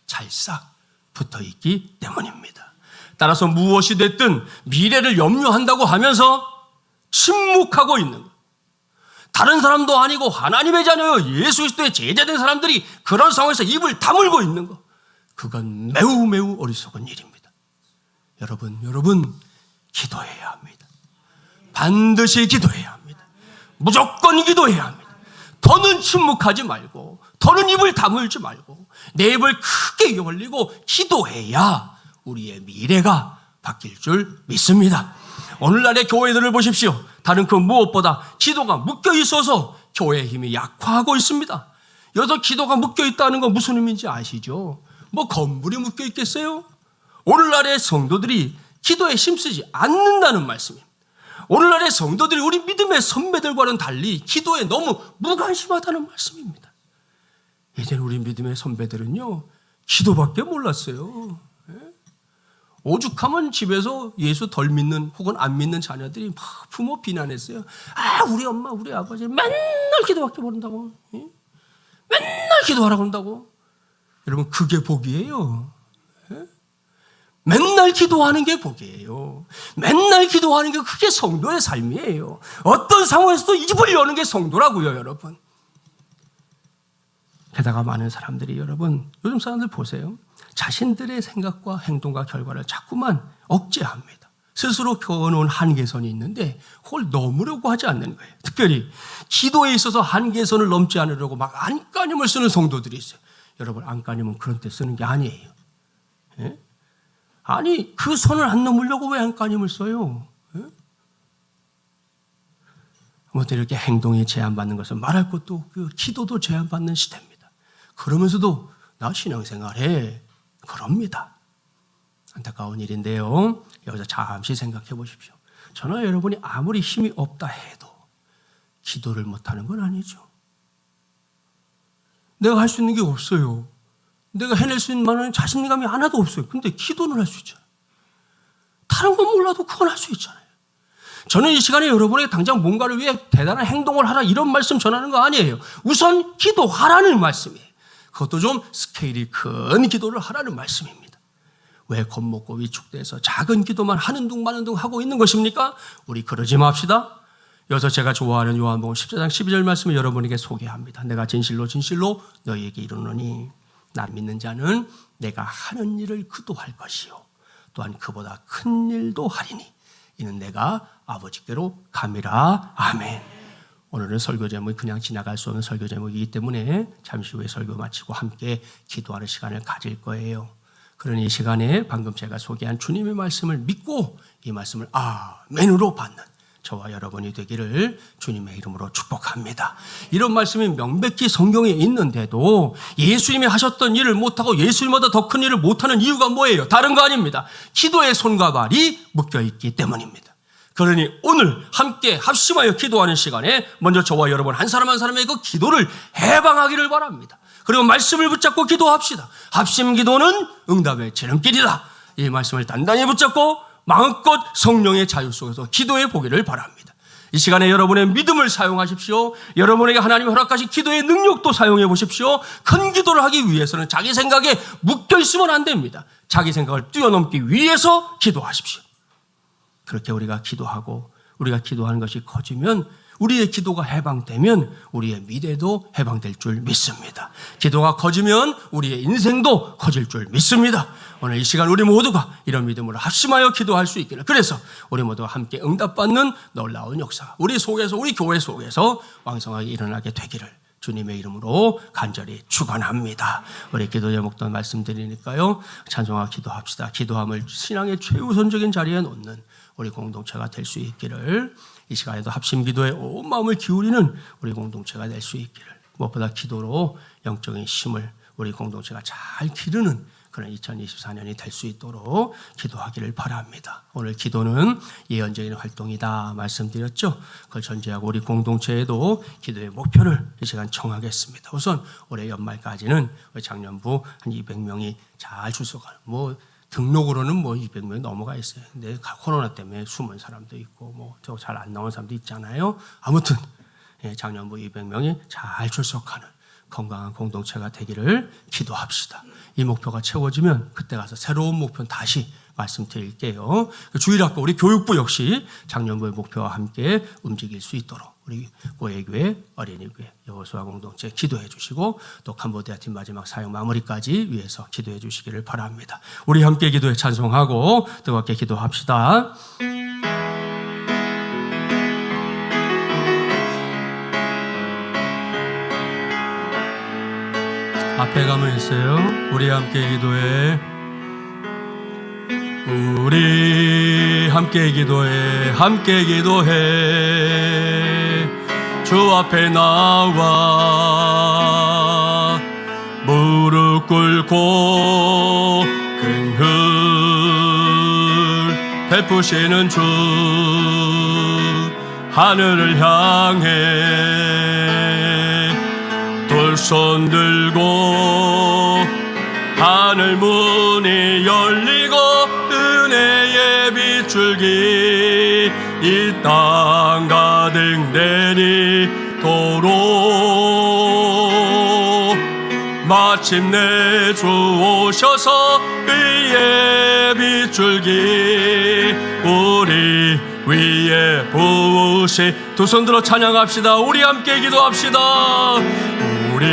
찰싹 붙어있기 때문입니다. 따라서 무엇이 됐든 미래를 염려한다고 하면서 침묵하고 있는 것, 다른 사람도 아니고 하나님의 자녀요 예수 그리스도의 제자된 사람들이 그런 상황에서 입을 다물고 있는 것, 그건 매우 매우 어리석은 일입니다. 여러분 기도해야 합니다. 반드시 기도해야 합니다. 무조건 기도해야 합니다. 더는 침묵하지 말고, 더는 입을 다물지 말고 내 입을 크게 벌리고 기도해야 우리의 미래가 바뀔 줄 믿습니다. 오늘날의 교회들을 보십시오. 다른 그 무엇보다 기도가 묶여 있어서 교회의 힘이 약화하고 있습니다. 여기서 기도가 묶여 있다는 건 무슨 의미인지 아시죠? 뭐 건물이 묶여 있겠어요? 오늘날의 성도들이 기도에 힘쓰지 않는다는 말씀입니다. 오늘날의 성도들이 우리 믿음의 선배들과는 달리 기도에 너무 무관심하다는 말씀입니다. 예전에 우리 믿음의 선배들은요, 기도밖에 몰랐어요. 오죽하면 집에서 예수 덜 믿는 혹은 안 믿는 자녀들이 막 부모 비난했어요. 아, 우리 엄마, 우리 아버지 맨날 기도밖에 모른다고. 맨날 기도하라고 한다고. 여러분, 그게 복이에요. 맨날 기도하는 게 복이에요. 맨날 기도하는 게 그게 성도의 삶이에요. 어떤 상황에서도 입을 여는 게 성도라고요, 여러분. 게다가 많은 사람들이, 여러분, 요즘 사람들 보세요. 자신들의 생각과 행동과 결과를 자꾸만 억제합니다. 스스로 그어놓은 한계선이 있는데 그걸 넘으려고 하지 않는 거예요. 특별히 기도에 있어서 한계선을 넘지 않으려고 막 안간힘을 쓰는 성도들이 있어요. 여러분, 안간힘은 그런 때 쓰는 게 아니에요. 예? 아니, 그 선을 안 넘으려고 왜 안간힘을 써요? 예? 아무튼 이렇게 행동이 제한받는 것은 말할 것도 없고 기도도 제한받는 시대입니다. 그러면서도 나 신앙생활해. 그럽니다. 안타까운 일인데요. 여기서 잠시 생각해 보십시오. 저나 여러분이 아무리 힘이 없다 해도 기도를 못하는 건 아니죠. 내가 할 수 있는 게 없어요. 내가 해낼 수 있는 만한 자신감이 하나도 없어요. 근데 기도는 할 수 있잖아요. 다른 건 몰라도 그건 할 수 있잖아요. 저는 이 시간에 여러분에게 당장 뭔가를 위해 대단한 행동을 하라 이런 말씀 전하는 거 아니에요. 우선 기도하라는 말씀이에요. 그것도 좀 스케일이 큰 기도를 하라는 말씀입니다. 왜 겁먹고 위축돼서 작은 기도만 하는 둥 마는 둥 하고 있는 것입니까? 우리 그러지 맙시다. 여기서 제가 좋아하는 요한복음 14장 12절 말씀을 여러분에게 소개합니다. 내가 진실로 진실로 너희에게 이르노니 나 믿는 자는 내가 하는 일을 그도 할 것이요 또한 그보다 큰 일도 하리니 이는 내가 아버지께로 감이라. 아멘. 오늘은 설교 제목이 그냥 지나갈 수 없는 설교 제목이기 때문에 잠시 후에 설교 마치고 함께 기도하는 시간을 가질 거예요. 그러니 이 시간에 방금 제가 소개한 주님의 말씀을 믿고 이 말씀을 아멘으로 받는 저와 여러분이 되기를 주님의 이름으로 축복합니다. 이런 말씀이 명백히 성경에 있는데도 예수님이 하셨던 일을 못하고 예수님보다 더 큰 일을 못하는 이유가 뭐예요? 다른 거 아닙니다. 기도의 손과 발이 묶여있기 때문입니다. 그러니 오늘 함께 합심하여 기도하는 시간에 먼저 저와 여러분 한 사람 한 사람의 그 기도를 해방하기를 바랍니다. 그리고 말씀을 붙잡고 기도합시다. 합심 기도는 응답의 지름길이다. 이 말씀을 단단히 붙잡고 마음껏 성령의 자유 속에서 기도해 보기를 바랍니다. 이 시간에 여러분의 믿음을 사용하십시오. 여러분에게 하나님이 허락하신 기도의 능력도 사용해 보십시오. 큰 기도를 하기 위해서는 자기 생각에 묶여 있으면 안 됩니다. 자기 생각을 뛰어넘기 위해서 기도하십시오. 그렇게 우리가 기도하고 우리가 기도하는 것이 커지면 우리의 기도가 해방되면 우리의 미래도 해방될 줄 믿습니다. 기도가 커지면 우리의 인생도 커질 줄 믿습니다. 오늘 이 시간 우리 모두가 이런 믿음으로 합심하여 기도할 수 있기를. 그래서 우리 모두가 함께 응답받는 놀라운 역사 우리 속에서 우리 교회 속에서 왕성하게 일어나게 되기를 주님의 이름으로 간절히 축원합니다. 우리 기도 제목도 말씀드리니까요. 찬송하고 기도합시다. 기도함을 신앙의 최우선적인 자리에 놓는 우리 공동체가 될 수 있기를, 이 시간에도 합심 기도에 온 마음을 기울이는 우리 공동체가 될 수 있기를, 무엇보다 기도로 영적인 힘을 우리 공동체가 잘 기르는 그런 2024년이 될 수 있도록 기도하기를 바랍니다. 오늘 기도는 예언적인 활동이다 말씀드렸죠. 그걸 전제하고 우리 공동체에도 기도의 목표를 이 시간 정하겠습니다. 우선 올해 연말까지는 작년부 한 200명이 잘 출석하는, 등록으로는 200명이 넘어가 있어요. 근데 코로나 때문에 숨은 사람도 있고 저 잘 안 나오는 사람도 있잖아요. 아무튼 작년부 200명이 잘 출석하는 건강한 공동체가 되기를 기도합시다. 이 목표가 채워지면 그때 가서 새로운 목표는 다시 말씀드릴게요. 주일학교 우리 교육부 역시 작년부의 목표와 함께 움직일 수 있도록 우리 고해교회, 어린이교회, 여호수아 공동체 기도해 주시고 또 캄보디아 팀 마지막 사역 마무리까지 위해서 기도해 주시기를 바랍니다. 우리 함께 기도에 찬송하고 뜨겁게 기도합시다. 앞에 가면 있어요. 우리 함께 기도해. 우리 함께 기도해. 함께 기도해. 주 앞에 나와 무릎 꿇고 긍휼 베푸시는 주 하늘을 향해 두 손 들고 하늘 문이 열리고 은혜의 빗줄기 이 땅 가득 내리도록 마침내 주 오셔서 의의 빗줄기 우리 위에 부으시. 두 손 들어 찬양합시다. 우리 함께 기도합시다. 우리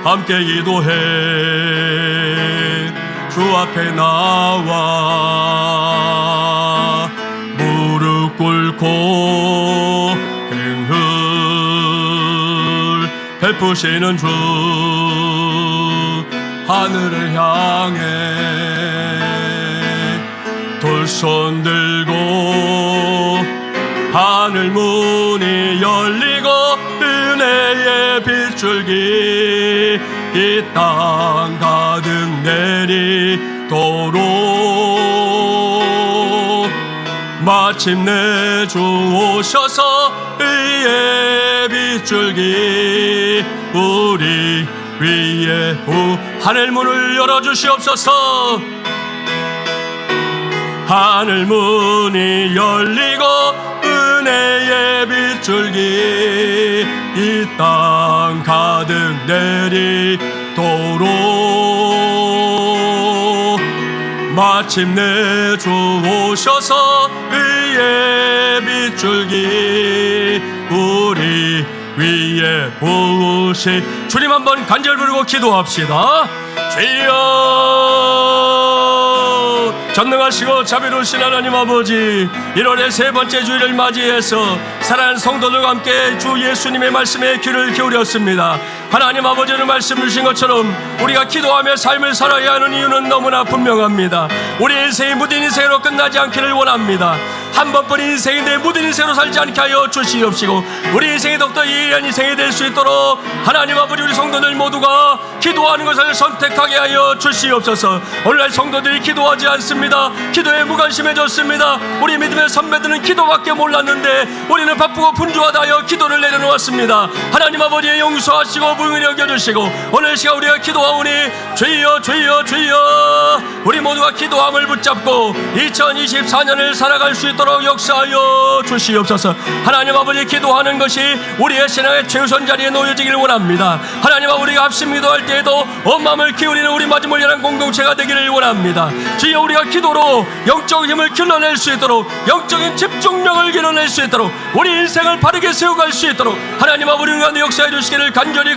함께 기도해. 주 앞에 나와 무릎 꿇고 긍휼 베푸시는 주 하늘을 향해 두 손 들고 하늘 문이 열리고 은혜의 빗줄기 이 땅 가득 내리도록 마침내 주 오셔서 의의 빗줄기 우리 위에 하늘 문을 열어주시옵소서. 하늘 문이 열리고 은혜의 빗줄기 이 땅 가득 내리도록 마침내 주 오셔서 의의 빗줄기 우리 위에 부으시. 주님 한번 간절 부르고 기도합시다. 주여 전능하시고 자비로우신 하나님 아버지, 1월의 세 번째 주일을 맞이해서 사랑하는 성도들과 함께 주 예수님의 말씀에 귀를 기울였습니다. 하나님 아버지는 말씀 주신 것처럼 우리가 기도하며 삶을 살아야 하는 이유는 너무나 분명합니다. 우리 인생이 무딘 인생으로 끝나지 않기를 원합니다. 한 번뿐 인생인데 무딘 인생으로 살지 않게 하여 주시옵시고 우리 인생이 더욱더 예리한 인생이 될 수 있도록 하나님 아버지 우리 성도들 모두가 기도하는 것을 선택하게 하여 주시옵소서. 오늘날 성도들이 기도하지 않습니다. 기도에 무관심해졌습니다. 우리 믿음의 선배들은 기도밖에 몰랐는데 우리는 바쁘고 분주하다 하여 기도를 내려놓았습니다. 하나님 아버지 용서하시고 부응을 여겨주시고 오늘 시간 우리가 기도하오니 주여 주여 주여 우리 모두가 기도함을 붙잡고 2024년을 살아갈 수 있도록 역사하여 주시옵소서. 하나님 아버지 기도하는 것이 우리의 신앙의 최우선 자리에 놓여지기를 원합니다. 하나님 아버지 우리가 합심 기도할 때에도 온 마음을 기울이는 우리 마지막 연한 공동체가 되기를 원합니다. 주여 우리가 기도로 영적 힘을 길러낼 수 있도록 영적인 집중력을 길러낼 수 있도록 우리 인생을 바르게 세워갈 수 있도록 하나님 아버지 우리 가운데 역사해 주시기를 간절히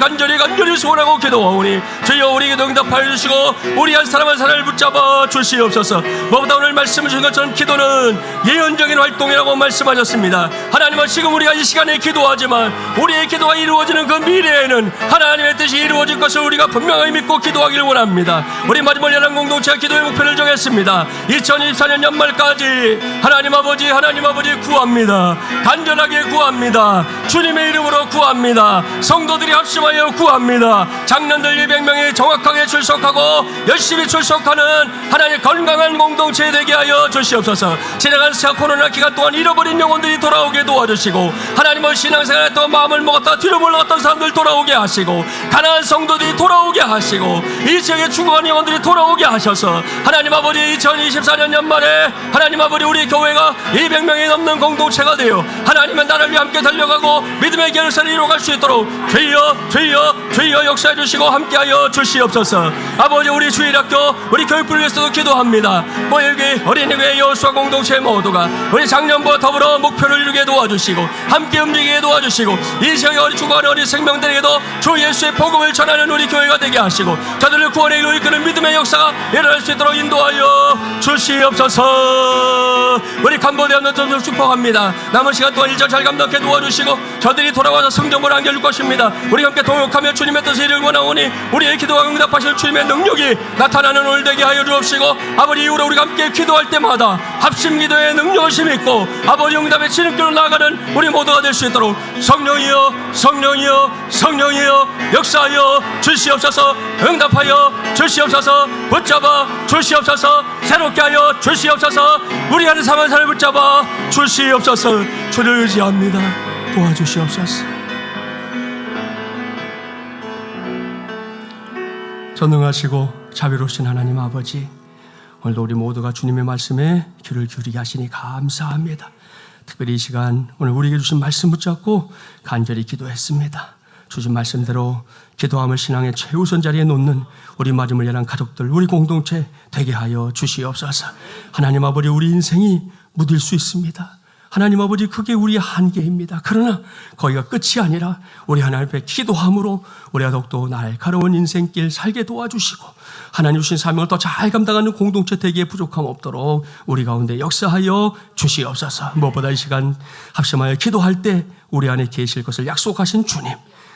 소원하고 기도하오니 주여 우리 기도 응답하여 주시고 우리 한 사람 한 사람을 붙잡아 붙잡아 주시옵소서. 무엇보다 오늘 말씀 주신 것처럼 기도는 예언적인 활동이라고 말씀하셨습니다. 하나님은 지금 우리가 이 시간에 기도하지만 우리의 기도가 이루어지는 그 미래에는 하나님의 뜻이 이루어질 것을 우리가 분명히 믿고 기도하길 원합니다. 우리 마지막 연합 공동체가 기도의 목표를 정했습니다. 2024년 연말까지 하나님 아버지 구합니다. 간절하게 구합니다. 주님의 이름으로 구합니다. 성도들이 합심하여 구합니다. 장년들 200명이 정확하게 출석하고 열심히 출석하는 하나님의 건강한 공동체 되게 하여 주시옵소서. 지나간 코로나 기간 동안 잃어버린 영혼들이 돌아오게 도와주시고, 하나님은 신앙생활에 또 마음을 먹었다 뒤로 물러갔던 사람들 돌아오게 하시고, 가난한 성도들이 돌아오게 하시고, 이 지역에 죽어간 영혼들이 돌아오게 하셔서 하나님 아버지 2024년 연말에 하나님 아버지 우리 교회가 200명이 넘는 공동체가 되어 하나님의 나라를 위해 함께 달려가고 믿음의 결사를 이루어갈 수 있도록 주여 역사해 주시고 함께하여 주시옵소서. 아버지 우리 주일학교 우리 교육부를 위해서도 기도합니다. 고일교회 어린이교회 여호수아 공동체 모두가 우리 작년부터 더불어 목표를 이루게 도와주시고 함께 움직이게 도와주시고 이 지역의 어린 죽어가는 어린 생명들에게도 주 예수의 복음을 전하는 우리 교회가 되게 하시고 저들을 구원에 이끄는 믿음의 역사가 일어날 수 있도록 인도하여 주시옵소서. 우리 간보대원들 점점 축복합니다. 남은 시간 동안 일절 잘 감당하게 도와주시고 저들이 돌아와서 성전을 안겨줄 것입니다. 우리 함께 동역하며 주님의 뜻을 이루기 원하오니 우리의 기도와 응답하실 주님의 능력이 나타나는 오늘 되게 하여 주옵시고, 아버지 이후로 우리가 함께 기도할 때마다 합심기도의 능력을 믿고 아버지 응답의 지름길로 나아가는 우리 모두가 될 수 있도록 성령이여 역사하여 주시옵소서. 응답하여 주시옵소서. 붙잡아 주시옵소서. 새롭게 하여 주시옵소서. 우리 하는 삶의 삶을 붙잡아 주시옵소서. 주를 의지합니다. 도와주시옵소서. 전능하시고 자비로우신 하나님 아버지, 오늘도 우리 모두가 주님의 말씀에 귀를 기울이게 하시니 감사합니다. 특별히 이 시간 오늘 우리에게 주신 말씀 붙잡고 간절히 기도했습니다. 주신 말씀대로 기도함을 신앙의 최우선 자리에 놓는 우리 마지막을 향한 가족들, 우리 공동체 되게 하여 주시옵소서. 하나님 아버지, 우리 인생이 무딜 수 있습니다. 하나님 아버지, 그게 우리의 한계입니다. 그러나 거기가 끝이 아니라 우리 하나님 앞에 기도함으로 우리가 더욱더 날카로운 인생길 살게 도와주시고 하나님 주신 사명을 더 잘 감당하는 공동체 되기에 부족함 없도록 우리 가운데 역사하여 주시옵소서. 무엇보다 이 시간 합심하여 기도할 때 우리 안에 계실 것을 약속하신 주님,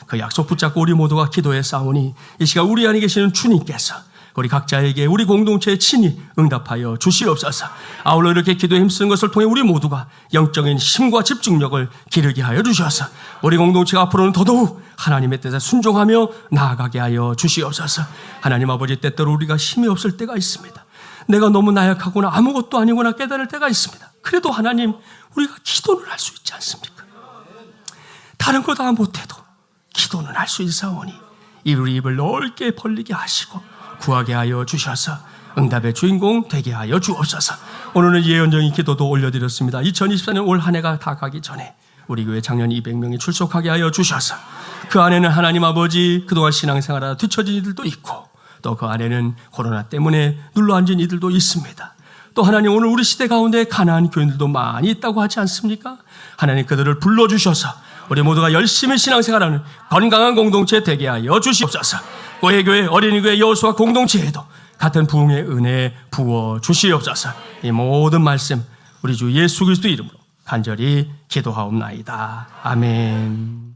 그 약속 붙잡고 우리 모두가 기도에 싸우니 이 시간 우리 안에 계시는 주님께서 우리 각자에게 우리 공동체에 친히 응답하여 주시옵소서. 아울러 이렇게 기도에 힘쓰는 것을 통해 우리 모두가 영적인 힘과 집중력을 기르게 하여 주셔서 우리 공동체가 앞으로는 더더욱 하나님의 뜻에 순종하며 나아가게 하여 주시옵소서. 하나님 아버지, 때때로 우리가 힘이 없을 때가 있습니다. 내가 너무 나약하거나 아무것도 아니거나 깨달을 때가 있습니다. 그래도 하나님, 우리가 기도는 할 수 있지 않습니까? 다른 거 다 못해도 기도는 할 수 있사오니 우리 입을 넓게 벌리게 하시고 구하게 하여 주셔서 응답의 주인공 되게 하여 주옵소서. 오늘은 예언적인 기도도 올려드렸습니다. 2024년 올 한 해가 다 가기 전에 우리 교회 작년 200명이 출석하게 하여 주셔서 그 안에는 하나님 아버지 그동안 신앙생활하다 뒤처진 이들도 있고 또 그 안에는 코로나 때문에 눌러앉은 이들도 있습니다. 또 하나님, 오늘 우리 시대 가운데 가난한 교인들도 많이 있다고 하지 않습니까? 하나님, 그들을 불러주셔서 우리 모두가 열심히 신앙생활하는 건강한 공동체 되게 하여 주시옵소서. 고해교회 어린이교회 여호수아 공동체에도 같은 부흥의 은혜 부어 주시옵소서. 이 모든 말씀 우리 주 예수 그리스도 이름으로 간절히 기도하옵나이다. 아멘.